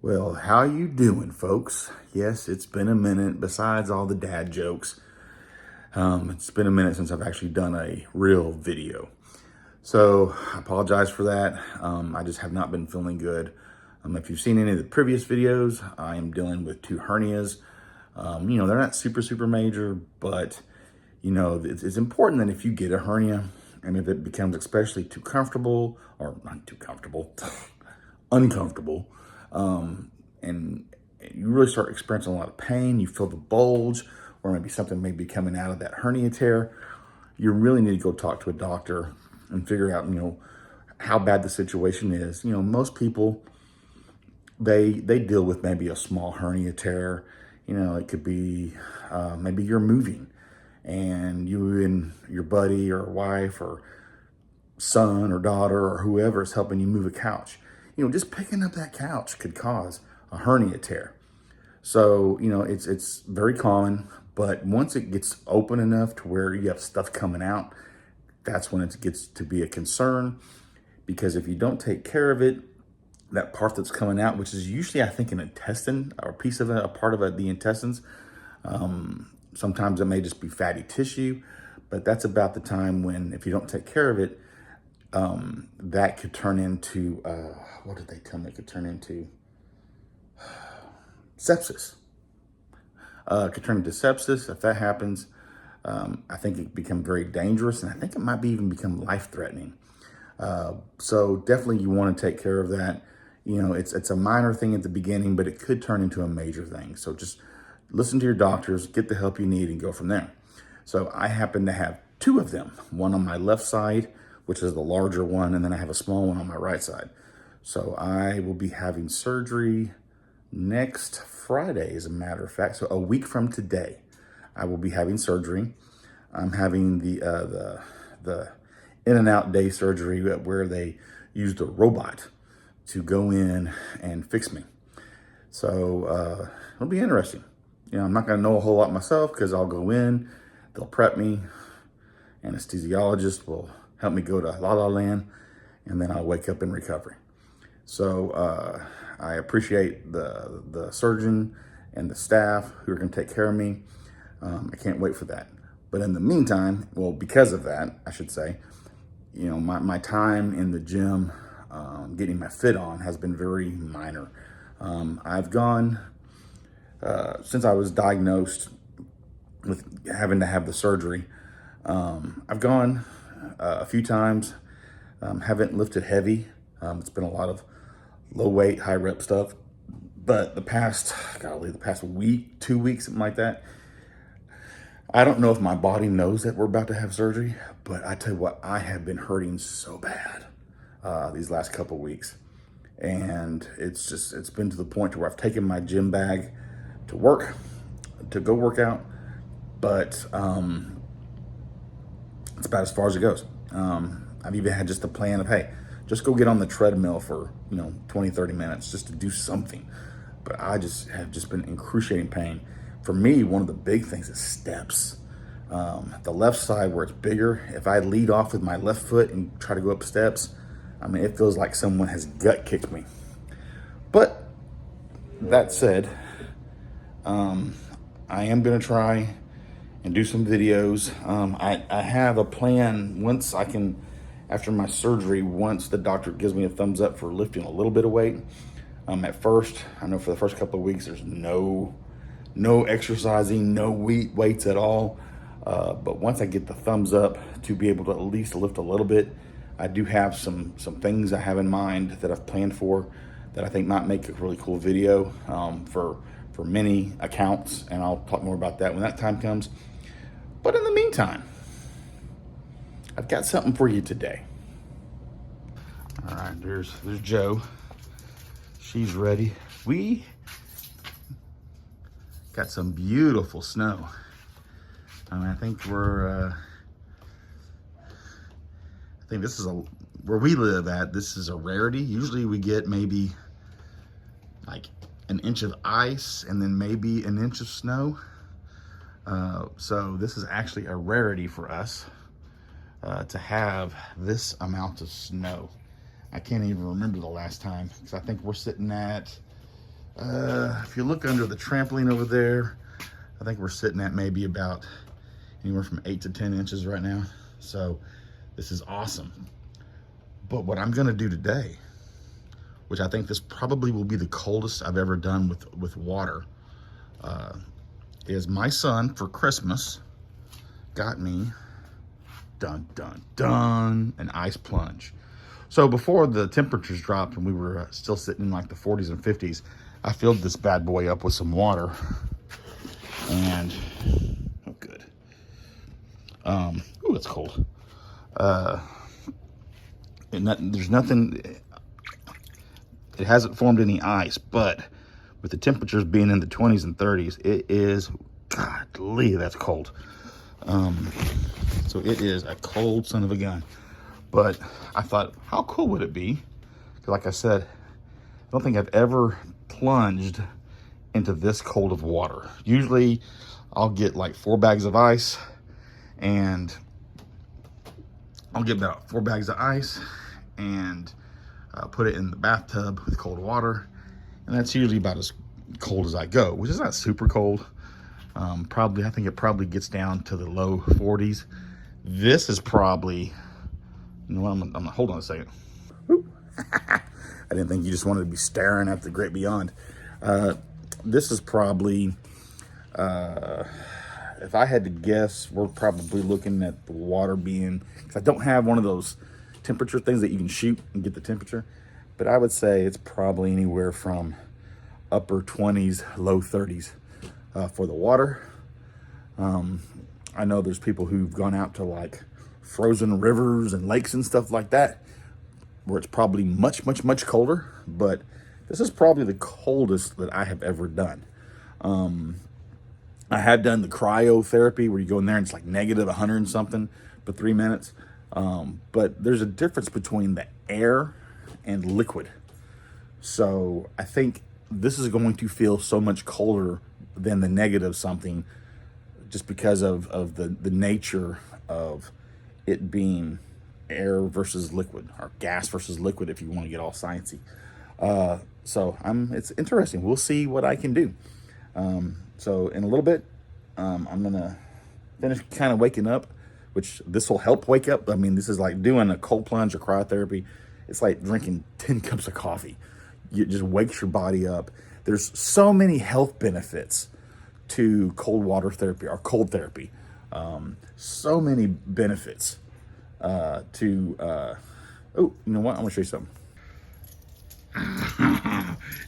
Well, how you doing, folks? Yes, it's been a minute. Besides all the dad jokes, it's been a minute since I've actually done a real video. So I apologize for that. I just have not been feeling good. If you've seen any of the previous videos, I am dealing with two hernias. They're not super major, but it's important that if you get a hernia and if it becomes especially too comfortable or not too comfortable, uncomfortable, and you really start experiencing a lot of pain, you feel the bulge, or maybe something may be coming out of that hernia tear, you really need to go talk to a doctor and figure out, how bad the situation is. Most people, they deal with maybe a small hernia tear. It could be maybe you're moving and you and your buddy or wife or son or daughter or whoever is helping you move a couch. Just picking up that couch could cause a hernia tear. So, it's very common, but once it gets open enough to where you have stuff coming out, that's when it gets to be a concern. Because if you don't take care of it, that part that's coming out, which is usually, I think, an intestine or a piece of it, a part of it, the intestines, sometimes it may just be fatty tissue, but that's about the time when, if you don't take care of it, that could turn into, what did they tell me it could turn into? Sepsis. It could turn into sepsis. If that happens, I think it can become very dangerous, and I think it might be even become life-threatening. So definitely you want to take care of that. It's a minor thing at the beginning, but it could turn into a major thing. So just listen to your doctors, get the help you need, and go from there. So I happen to have two of them, one on my left side, which is the larger one, and then I have a small one on my right side. So I will be having surgery next Friday, as a matter of fact. So a week from today, I will be having surgery. I'm having the in and out day surgery where they used a robot to go in and fix me. So it'll be interesting. I'm not going to know a whole lot myself because I'll go in, they'll prep me, anesthesiologist will help me go to La La Land, and then I'll wake up in recovery. So I appreciate the surgeon and the staff who are going to take care of me. I can't wait for that. But in the meantime, well, because of that, I should say, my time in the gym, getting my fit on has been very minor. I've gone, since I was diagnosed with having to have the surgery, I've gone a few times, haven't lifted heavy. It's been a lot of low weight, high rep stuff. But the past week, 2 weeks, something like that, I don't know if my body knows that we're about to have surgery, but I tell you what, I have been hurting so bad these last couple weeks. And it's been to the point to where I've taken my gym bag to work, to go work out, but it's about as far as it goes. I've even had just a plan of, hey, just go get on the treadmill for 20, 30 minutes just to do something. But I just have been in excruciating pain. For me, one of the big things is steps. The left side where it's bigger, if I lead off with my left foot and try to go up steps, it feels like someone has gut kicked me. But that said, I am gonna try and do some videos. I have a plan once I can, after my surgery, once the doctor gives me a thumbs up for lifting a little bit of weight. At first, I know for the first couple of weeks, there's no exercising, no weights at all. But once I get the thumbs up to be able to at least lift a little bit, I do have some things I have in mind that I've planned for that I think might make a really cool video for many accounts. And I'll talk more about that when that time comes. But in the meantime, I've got something for you today. All right, there's Joe. She's ready. We got some beautiful snow. I think this is where we live at, this is a rarity. Usually we get maybe like an inch of ice and then maybe an inch of snow. So this is actually a rarity for us to have this amount of snow. I can't even remember the last time, because I think we're sitting at If you look under the trampoline over there, I think we're sitting at maybe about anywhere from 8 to 10 inches right now. So this is awesome. But what I'm gonna do today, which I think this probably will be the coldest I've ever done with water, is my son for Christmas got me, dun, dun, dun, an ice plunge. So before the temperatures dropped and we were still sitting in like the 40s and 50s, I filled this bad boy up with some water and, oh good. Ooh, it's cold. There's nothing, it hasn't formed any ice, but with the temperatures being in the 20s and 30s, it is, godly, that's cold. So it is a cold son of a gun. But I thought, how cool would it be? Because like I said, I don't think I've ever plunged into this cold of water. Usually I'll get like 4 bags of ice, and I'll get about 4 bags of ice and put it in the bathtub with cold water. And that's usually about as cold as I go, which is not super cold. Probably, I think it probably gets down to the low 40s. This is probably, you know what, I'm hold on a second. I didn't think you just wanted to be staring at the great beyond. This is probably, if I had to guess, we're probably looking at the water being, because I don't have one of those temperature things that you can shoot and get the temperature, but I would say it's probably anywhere from upper 20s, low 30s for the water. I know there's people who've gone out to like frozen rivers and lakes and stuff like that, where it's probably much, much, much colder, but this is probably the coldest that I have ever done. I have done the cryotherapy where you go in there and it's like negative 100 and something for 3 minutes. But there's a difference between the air and liquid. So I think this is going to feel so much colder than the negative something, just because of the nature of it being air versus liquid, or gas versus liquid, if you want to get all sciencey. So it's interesting. We'll see what I can do. So in a little bit, I'm gonna finish kind of waking up, which this will help wake up. I mean, this is like doing a cold plunge or cryotherapy. It's like drinking 10 cups of coffee. It just wakes your body up. There's so many health benefits to cold water therapy or cold therapy. So many benefits oh, you know what? I'm gonna show you something.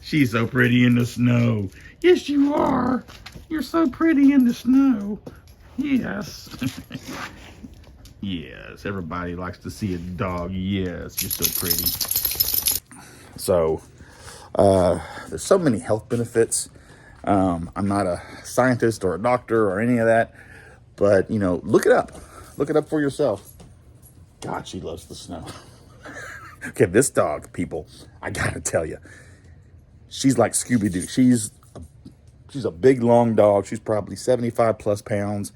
She's so pretty in the snow. Yes, you are. You're so pretty in the snow. Yes. Yes, everybody likes to see a dog. Yes, you're so pretty. So, there's so many health benefits. I'm not a scientist or a doctor or any of that, but, you know, look it up. Look it up for yourself. God, she loves the snow. Okay, this dog, people, I gotta tell you, she's like Scooby-Doo. She's a big, long dog. She's probably 75 plus pounds,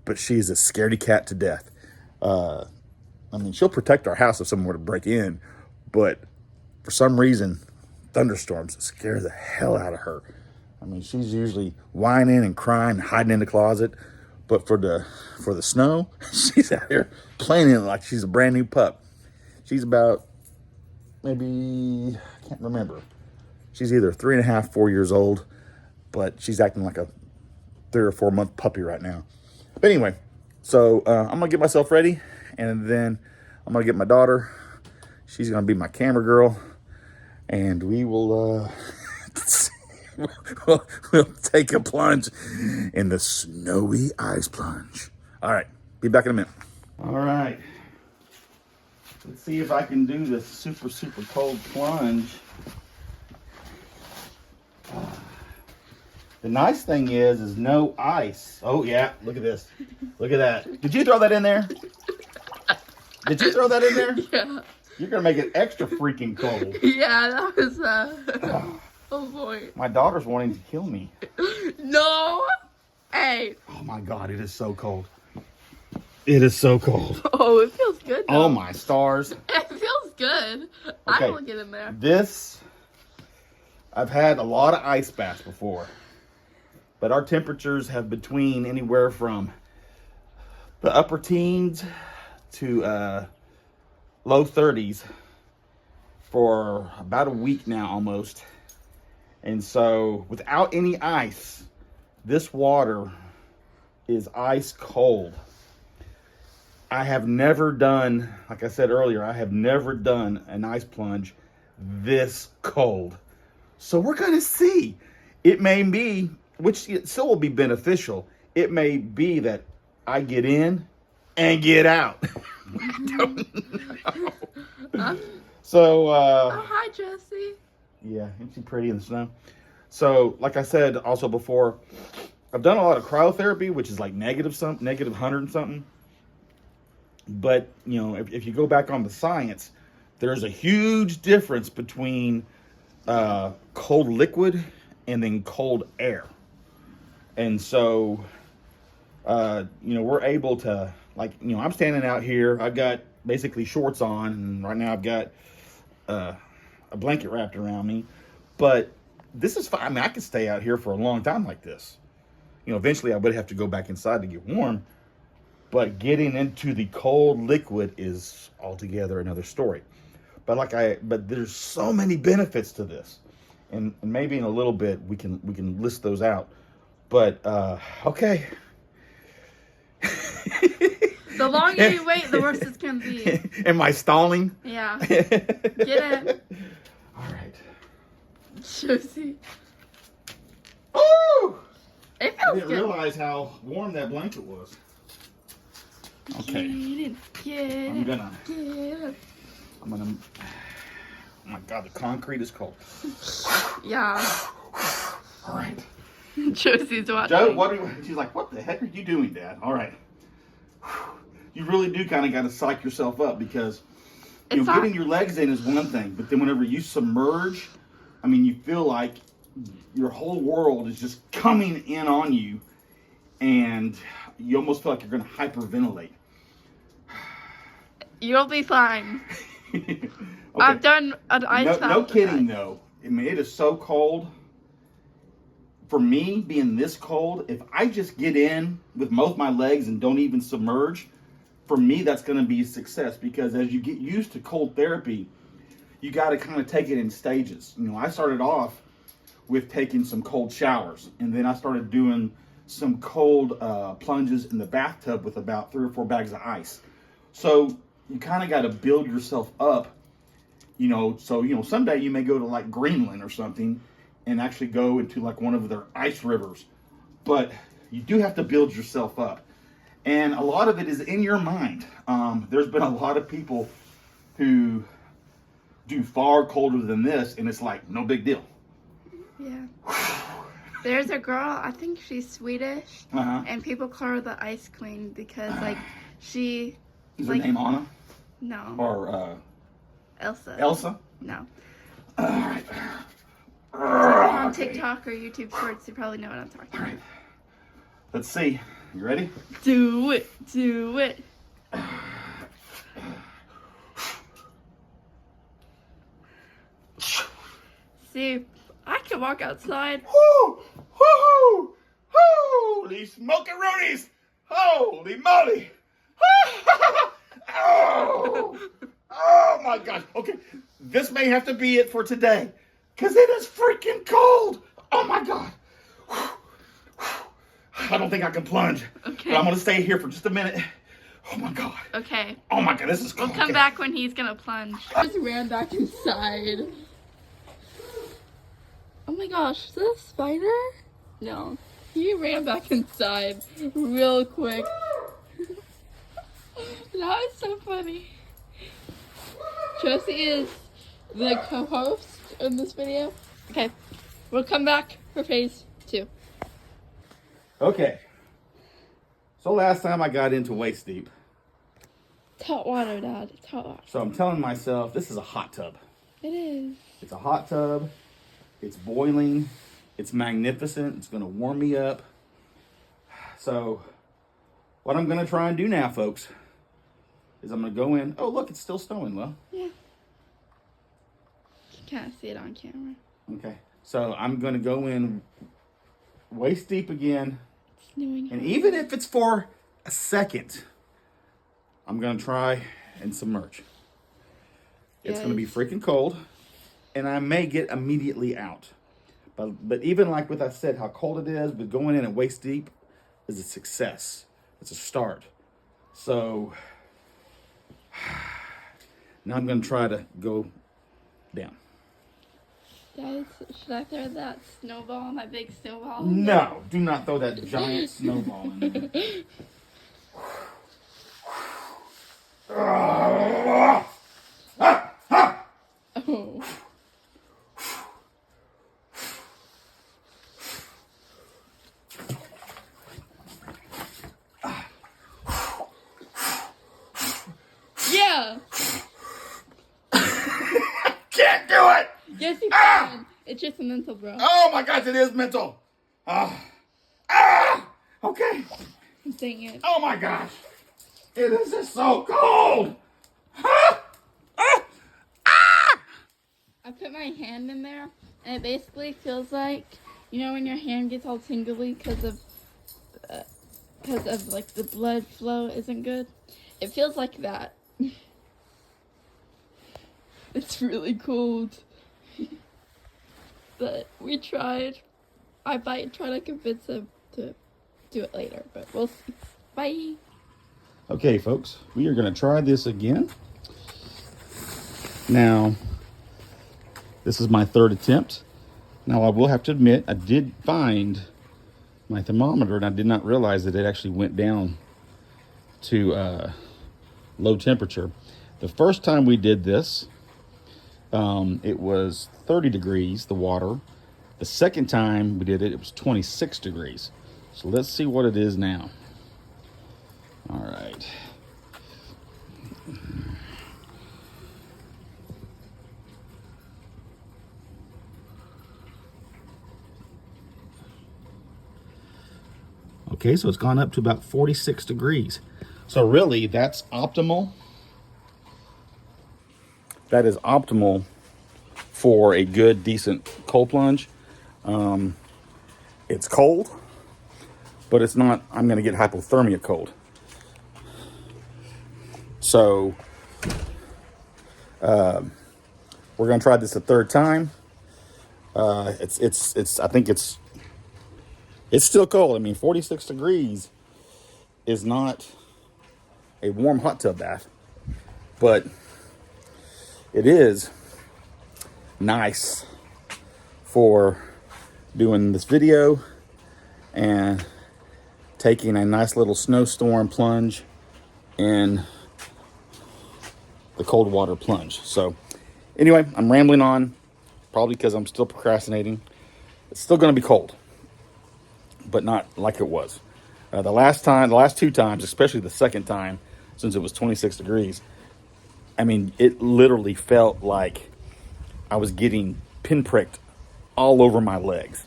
but she's a scaredy cat to death. I mean, she'll protect our house if someone were to break in, but for some reason, thunderstorms scare the hell out of her. I mean, she's usually whining and crying, hiding in the closet, but for the snow, she's out here playing it like she's a brand new pup. She's about, maybe, I can't remember. She's either 3.5, 4 years old, but she's acting like a 3 or 4 month puppy right now. But anyway, so I'm gonna get myself ready, and then I'm gonna get my daughter. She's gonna be my camera girl, and we will we'll take a plunge in the snowy ice plunge. All right, be back in a minute. All right. Let's see if I can do this super, super cold plunge. The nice thing is no ice. Oh yeah, look at this. Look at that. Did you throw that in there? Did you throw that in there? Yeah. You're gonna make it extra freaking cold. Yeah, that was oh boy. My daughter's wanting to kill me. No! Hey. Oh my God, it is so cold. It is so cold. Oh, it feels good though. Oh my stars. It feels good. Okay. I will get in there. This I've had a lot of ice baths before, but our temperatures have between anywhere from the upper teens to low 30s for about a week now almost. And so without any ice, this water is ice cold. I have never done, like I said earlier, I have never done an ice plunge this cold. So we're going to see. It may be, which it still will be beneficial, it may be that I get in and get out. I don't know. So, oh, hi, Jesse. yeah, isn't she pretty in the snow? So, like I said also before, I've done a lot of cryotherapy, which is like negative 100 and something. But, you know, if you go back on the science, there's a huge difference between cold liquid and then cold air. And so, you know, we're able to, like, you know, I'm standing out here. I've got basically shorts on, and right now I've got a blanket wrapped around me. But this is fine. I mean, I could stay out here for a long time like this. You know, eventually I would have to go back inside to get warm. But getting into the cold liquid is altogether another story. But there's so many benefits to this, and maybe in a little bit we can list those out. But okay. The longer you wait, the worse it's gonna be. Am I stalling? Yeah. Get it. All right. Josie. Ooh! It I feels didn't good. realize how warm that blanket was. Okay. I'm gonna. Oh my God, the concrete is cold. Yeah. All right. Josie's watching. Joe, she's like, what the heck are you doing, Dad? All right. You really do kind of got to psych yourself up because getting your legs in is one thing, but then whenever you submerge, I mean, you feel like your whole world is just coming in on you, and you almost feel like you're going to hyperventilate. You'll be fine. Okay. I've done an ice bath. No kidding, though. I mean, it is so cold. For me, being this cold, if I just get in with both my legs and don't even submerge, for me, that's going to be a success, because as you get used to cold therapy, you got to kind of take it in stages. You know, I started off with taking some cold showers, and then I started doing some cold plunges in the bathtub with about 3 or 4 bags of ice. So you kind of got to build yourself up, you know. So, you know, someday you may go to like Greenland or something and actually go into like one of their ice rivers. But you do have to build yourself up. And a lot of it is in your mind. There's been a lot of people who do far colder than this, and it's like, no big deal. Yeah. There's a girl, I think she's Swedish, and people call her the Ice Queen because, like, she... Is her name Anna? No. Or Elsa. Elsa? No. All right. On TikTok or YouTube Shorts, you probably know what I'm talking about. All right. Let's see. You ready? Do it. Do it. See, I can walk outside. Woo! Woo! Holy smoke-a-roonies! Holy moly! Oh! Oh my gosh. Okay, this may have to be it for today, because it is freaking cold. Oh my God. I don't think I can plunge. Okay. But I'm going to stay here for just a minute. Oh my God. Okay. Oh my God, this is cold. We'll come back when he's gonna plunge. I just ran back inside. Oh my gosh, is that a spider? No. He ran back inside real quick. That was so funny. Josie is the co-host in this video. Okay, we'll come back for phase 2. Okay. So last time I got into waist deep. It's hot water, Dad. It's hot water. So I'm telling myself, this is a hot tub. It is. It's a hot tub. It's boiling. It's magnificent. It's going to warm me up. So what I'm going to try and do now, folks, is I'm going to go in. Oh, look, it's still snowing, Well. Yeah. You can't see it on camera. Okay, so I'm going to go in waist deep again. And even if it's for a second, I'm going to try and submerge. It's going to be freaking cold, and I may get immediately out. But even like what I said, how cold it is, but going in at waist deep is a success. It's a start. So now I'm going to try to go down. Guys, should I throw that snowball, my big snowball? No, do not throw that giant snowball in there. Oh. Yeah. Can't do it. Yes, you can. It's just mental, bro. Oh my gosh, it is mental. Okay. Dang it. Oh my gosh. It is just so cold. I put my hand in there, and it basically feels like, you know, when your hand gets all tingly because of like the blood flow isn't good. It feels like that. It's really cold. But we tried. I might try to convince him to do it later, but we'll see. Bye. Okay, folks, we are going to try this again. Now, this is my third attempt. Now, I will have to admit, I did find my thermometer, and I did not realize that it actually went down to low temperature. The first time we did this, it was 30 degrees, the water. The second time we did it, it was 26 degrees. So let's see what it is now. All right. Okay, so it's gone up to about 46 degrees. So really, that's optimal. That is optimal for a good, decent cold plunge. It's cold, but it's not, I'm gonna get hypothermia cold. So, we're gonna try this a third time. I think it's still cold. I mean, 46 degrees is not a warm hot tub bath, but it is nice for doing this video and taking a nice little snowstorm plunge in the cold water plunge. So anyway, I'm rambling on, probably because I'm still procrastinating. It's still going to be cold, but not like it was. The last two times, especially the second time, since it was 26 degrees, I mean, it literally felt like I was getting pinpricked all over my legs.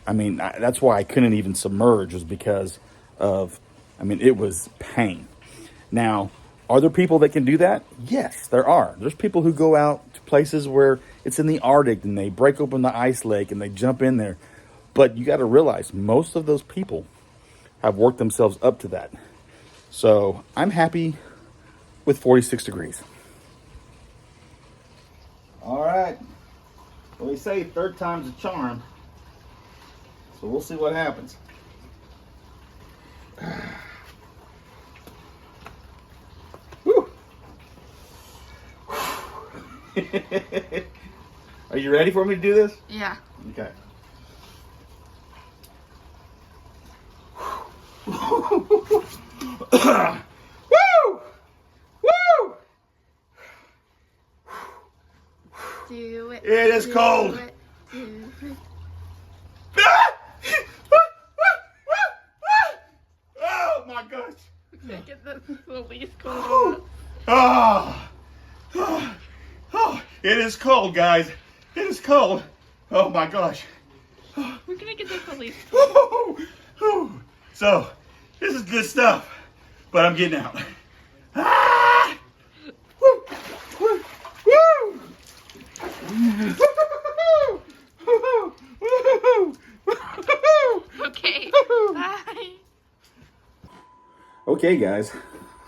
I mean, that's why I couldn't even submerge, was because of, I mean, it was pain. Now, are there people that can do that? Yes, there are. There's people who go out to places where it's in the Arctic and they break open the ice lake and they jump in there. But you got to realize most of those people have worked themselves up to that. So I'm happy with 46 degrees. All right. Well, they say third time's a charm. So we'll see what happens. Whew. Are you ready for me to do this? Yeah. Okay. Woo! Woo! Do it. It is cold. Do it. Oh my gosh. Can't get the least cold. Oh. It is cold, guys. It is cold. Oh my gosh. We're gonna get the least cold. So, this is good stuff, but I'm getting out. Ah! Woo! Woo! Woo! Okay, guys,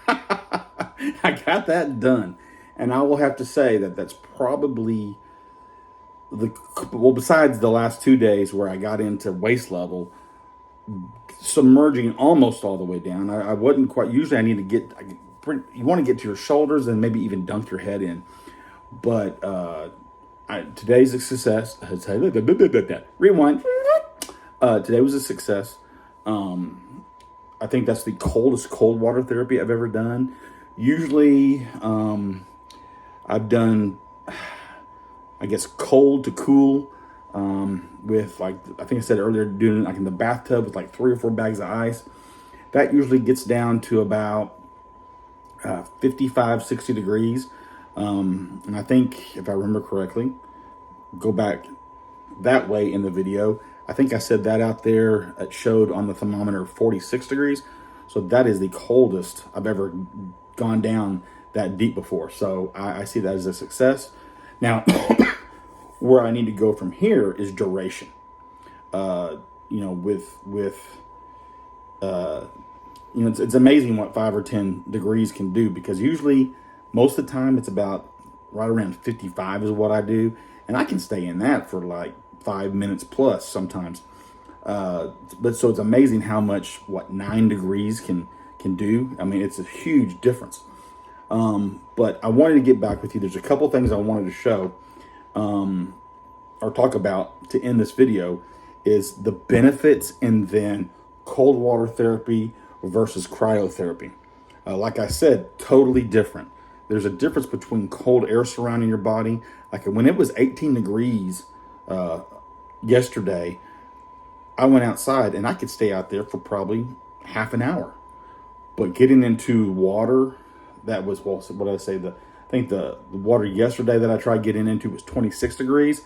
I got that done. And I will have to say that that's probably well, besides the last 2 days where I got into waist level, submerging almost all the way down. I wasn't quite, usually I need to you want to get to your shoulders and maybe even dunk your head in. But today's a success. Rewind. Today was a success. I think that's the coldest cold water therapy I've ever done. Usually, I've done, I guess, cold to cool, with, like, I think I said earlier, doing it like in the bathtub with like 3 or 4 bags of ice. That usually gets down to about 55, 60 degrees. And I think, if I remember correctly, go back that way in the video, I think I said that out there, it showed on the thermometer 46 degrees. So that is the coldest I've ever gone down that deep before. So I see that as a success. Now, where I need to go from here is duration. It's amazing what 5 or 10 degrees can do, because usually most of the time it's about right around 55 is what I do. And I can stay in that for like 5 minutes plus sometimes. But so it's amazing how much, 9 degrees can do. I mean, it's a huge difference. But I wanted to get back with you. There's a couple things I wanted to show, or talk about to end this video, is the benefits and then cold water therapy versus cryotherapy. Like I said, totally different. There's a difference between cold air surrounding your body. Like when it was 18 degrees yesterday, I went outside and I could stay out there for probably half an hour. But getting into water, that was, well, what did I say? I think the water yesterday that I tried getting into was 26 degrees.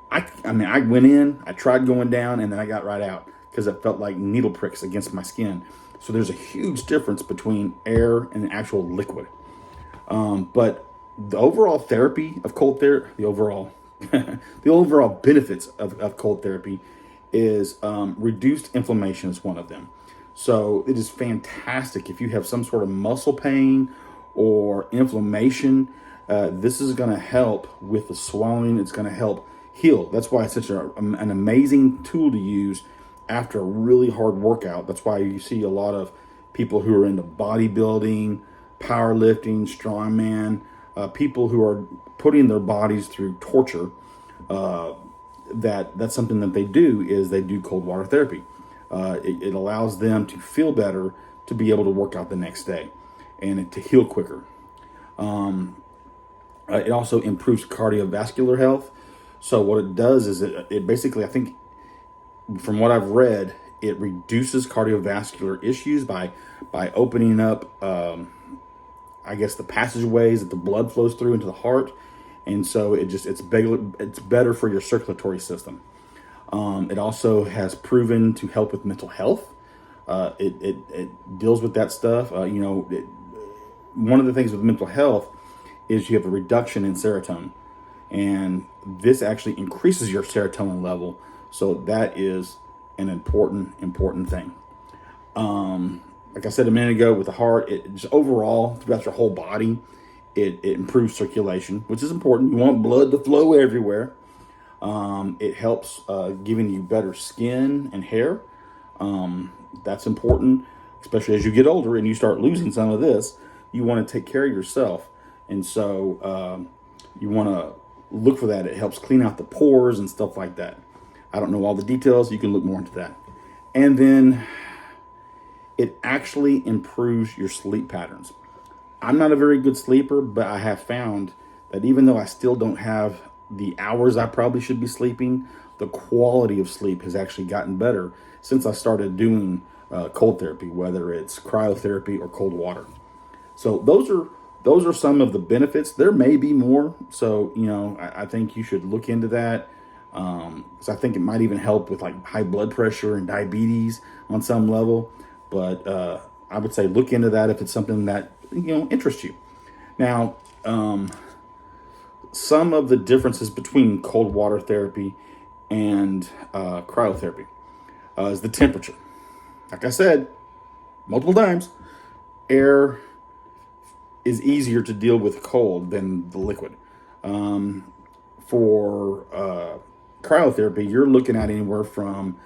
I mean, I went in, I tried going down, and then I got right out because it felt like needle pricks against my skin. So there's a huge difference between air and actual liquid. But the overall therapy of cold therapy, the overall benefits of cold therapy is reduced inflammation is one of them. So it is fantastic if you have some sort of muscle pain or inflammation. This is going to help with the swelling. It's going to help heal. That's why it's such an amazing tool to use after a really hard workout. That's why you see a lot of people who are into bodybuilding, powerlifting, strongman, people who are putting their bodies through torture. That's something that they do, is they do cold water therapy. It allows them to feel better, to be able to work out the next day, and to heal quicker. It also improves cardiovascular health. So what it does is it basically, I think, from what I've read, it reduces cardiovascular issues by opening up, I guess, the passageways that the blood flows through into the heart. And so it's better for your circulatory system. It also has proven to help with mental health. It deals with that stuff. One of the things with mental health is you have a reduction in serotonin, and this actually increases your serotonin level. So that is an important thing. Like I said a minute ago, with the heart, it just overall throughout your whole body, it improves circulation, which is important. You want blood to flow everywhere. It helps giving you better skin and hair. That's important, especially as you get older and you start losing some of this. You want to take care of yourself, and so you want to look for that. It helps clean out the pores and stuff like that. I don't know all the details. You can look more into that. And then it actually improves your sleep patterns. I'm not a very good sleeper, but I have found that even though I still don't have the hours I probably should be sleeping, the quality of sleep has actually gotten better since I started doing cold therapy, whether it's cryotherapy or cold water. So those are some of the benefits. There may be more. So, I think you should look into that. Because I think it might even help with like high blood pressure and diabetes on some level. But I would say look into that if it's something that interests you. Now, some of the differences between cold water therapy and cryotherapy is the temperature. Like I said, multiple times, air is easier to deal with cold than the liquid. For cryotherapy, you're looking at anywhere from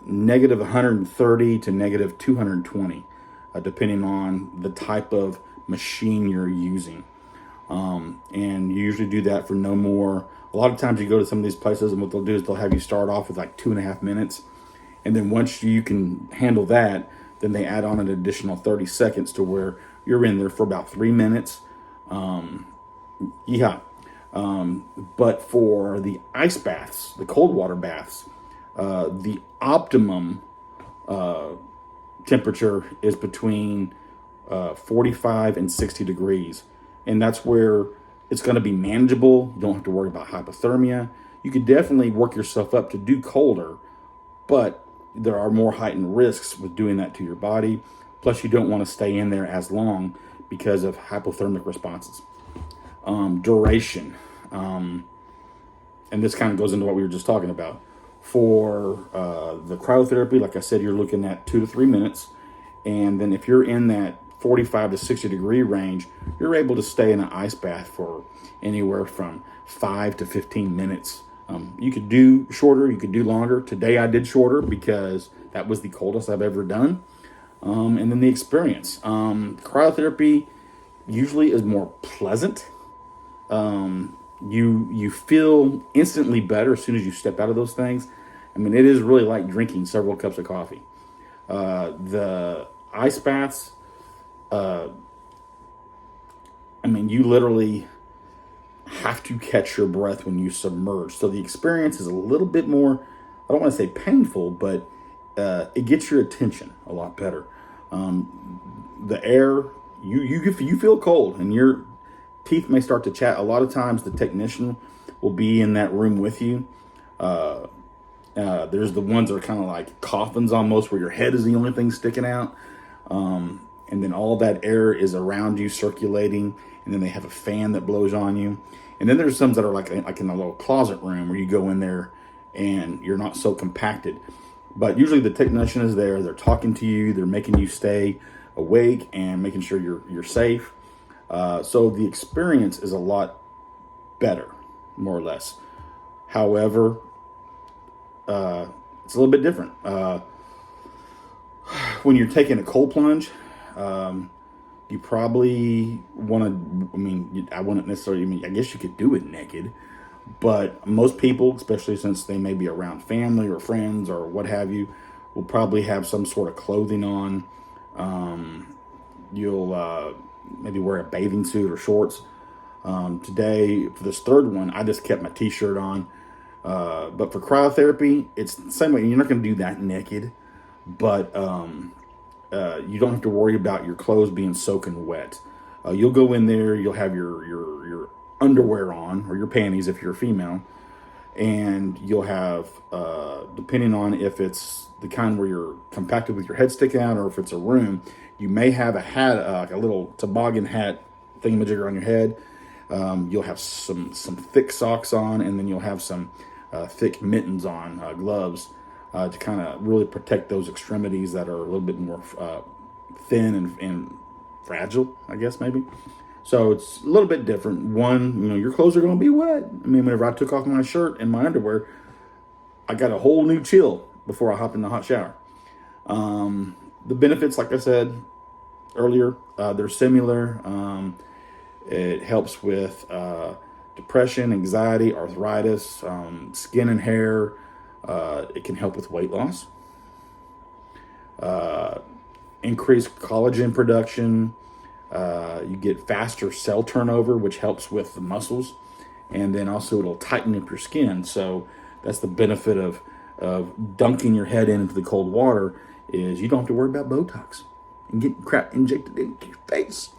negative 130 to negative 220, depending on the type of machine you're using. And you usually do that for no more. A lot of times you go to some of these places, and what they'll do is they'll have you start off with like 2.5 minutes. And then once you can handle that, then they add on an additional 30 seconds to where you're in there for about 3 minutes. Yeah. But for the ice baths, the cold water baths, the optimum temperature is between 45 and 60 degrees. And that's where it's going to be manageable. You don't have to worry about hypothermia. You could definitely work yourself up to do colder, but there are more heightened risks with doing that to your body. Plus, you don't want to stay in there as long because of hypothermic responses. Duration. And this kind of goes into what we were just talking about. For the cryotherapy, like I said, you're looking at 2 to 3 minutes. And then if you're in that 45 to 60 degree range, you're able to stay in an ice bath for anywhere from 5 to 15 minutes. You could do shorter, you could do longer. Today I did shorter because that was the coldest I've ever done. And then the experience. Cryotherapy usually is more pleasant. You feel instantly better as soon as you step out of those things. I mean, it is really like drinking several cups of coffee. The ice baths, I mean, you literally have to catch your breath when you submerge. So the experience is a little bit more, I don't want to say painful, but it gets your attention a lot better. The air, you feel cold and your teeth may start to chat. A lot of times the technician will be in that room with you. There's the ones that are kind of like coffins almost, where your head is the only thing sticking out. And then all that air is around you circulating, and then they have a fan that blows on you. And then there's some that are like in a little closet room where you go in there and you're not so compacted. But usually the technician is there, they're talking to you, they're making you stay awake and making sure you're safe. So the experience is a lot better, more or less. However, it's a little bit different. When you're taking a cold plunge, you probably want to, I wouldn't necessarily, I guess you could do it naked, but most people, especially since they may be around family or friends or what have you, will probably have some sort of clothing on. You'll maybe wear a bathing suit or shorts. Today, for this third one, I just kept my t-shirt on. But for cryotherapy, it's the same way. You're not going to do that naked, but you don't have to worry about your clothes being soaking wet. You'll go in there, you'll have your underwear on, or your panties if you're a female, and you'll have, depending on if it's the kind where you're compacted with your head sticking out or if it's a room, you may have a hat, like a little toboggan hat thingamajigger on your head. You'll have some thick socks on, and then you'll have some thick mittens on, gloves, to kind of really protect those extremities that are a little bit more thin and fragile, I guess, maybe. So it's a little bit different. One, your clothes are going to be wet. I mean, whenever I took off my shirt and my underwear, I got a whole new chill before I hop in the hot shower. The benefits, like I said earlier, they're similar. It helps with depression, anxiety, arthritis, skin and hair. It can help with weight loss, increased collagen production. You get faster cell turnover, which helps with the muscles. And then also it'll tighten up your skin. So that's the benefit of dunking your head into the cold water, is you don't have to worry about Botox and getting crap injected into your face.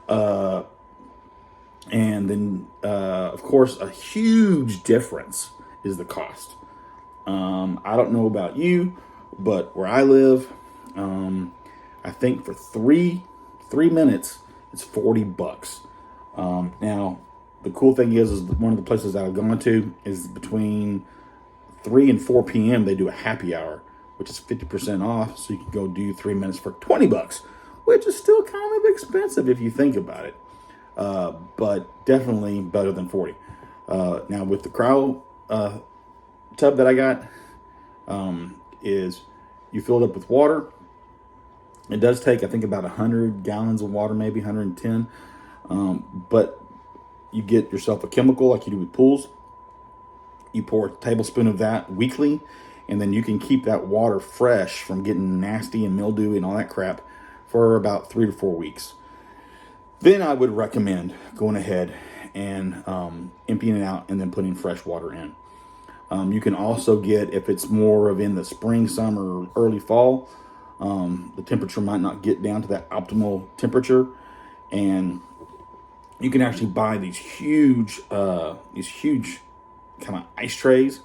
And then, of course, a huge difference is the cost. I don't know about you, but where I live, I think for three minutes, it's $40. Now, the cool thing is one of the places that I've gone to is between 3 and 4 p.m. they do a happy hour, which is 50% off. So you can go do 3 minutes for 20 bucks, which is still kind of expensive if you think about it. But definitely better than 40. Now with the cryo tub that I got, is you fill it up with water. It does take, I think, about 100 gallons of water, maybe 110. But you get yourself a chemical like you do with pools. You pour a tablespoon of that weekly, and then you can keep that water fresh from getting nasty and mildew and all that crap for about 3 to 4 weeks. Then I would recommend going ahead and emptying it out and then putting fresh water in. You can also get, if it's more of in the spring, summer, early fall, the temperature might not get down to that optimal temperature, and you can actually buy these huge kind of ice trays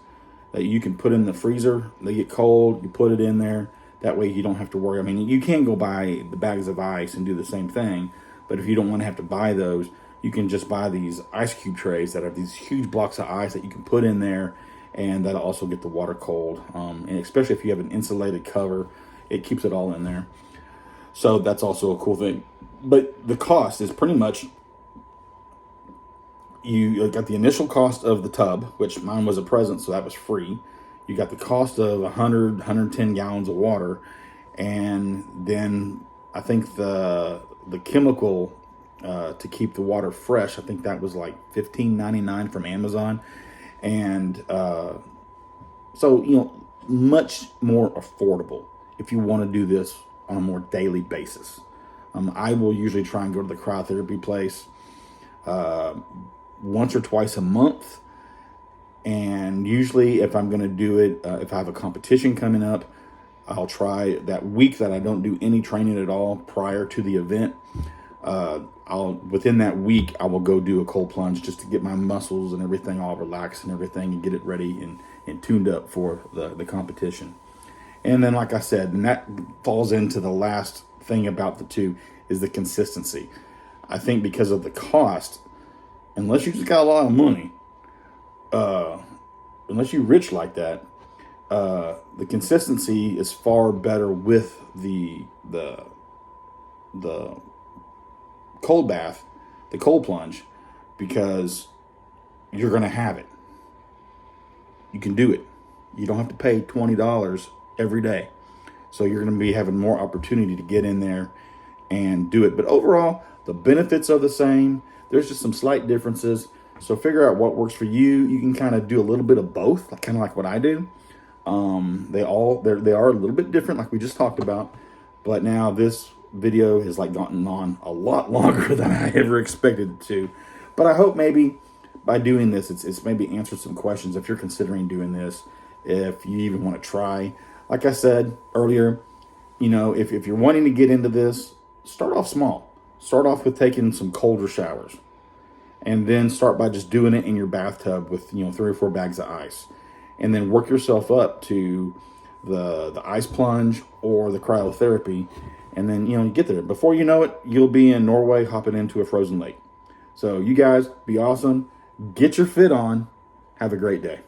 that you can put in the freezer. They get cold, you put it in there. That way you don't have to worry. I mean, you can go buy the bags of ice and do the same thing, but if you don't want to have to buy those, you can just buy these ice cube trays that are these huge blocks of ice that you can put in there, and that'll also get the water cold. And especially if you have an insulated cover, it keeps it all in there. So that's also a cool thing. But the cost is pretty much, you got the initial cost of the tub, which mine was a present, so that was free. You got the cost of 110 gallons of water, and then I think the chemical to keep the water fresh, I think that was like $15.99 from Amazon. And so, much more affordable if you want to do this on a more daily basis. I will usually try and go to the cryotherapy place once or twice a month. And usually if I'm going to do it, if I have a competition coming up, I'll try that week that I don't do any training at all prior to the event. Within that week, I will go do a cold plunge just to get my muscles and everything all relaxed and everything, and get it ready and tuned up for the competition. And then, like I said, and that falls into the last thing about the two, is the consistency. I think because of the cost, unless you just got a lot of money, unless you're rich like that, the consistency is far better with the cold bath, the cold plunge, because you're going to have it. You can do it. You don't have to pay $20 every day. So you're going to be having more opportunity to get in there and do it. But overall, the benefits are the same. There's just some slight differences. So figure out what works for you. You can kind of do a little bit of both, kind of like what I do. They are a little bit different, like we just talked about. But now this video has gotten on a lot longer than I ever expected it to. But I hope maybe by doing this, it's maybe answered some questions if you're considering doing this, if you even want to try. Like I said earlier, if you're wanting to get into this, start off small. Start off with taking some colder showers, and then start by just doing it in your bathtub with 3 or 4 bags of ice, and then work yourself up to the ice plunge or the cryotherapy, and then you get there. Before you know it, you'll be in Norway hopping into a frozen lake. So you guys be awesome. Get your fit on. Have a great day.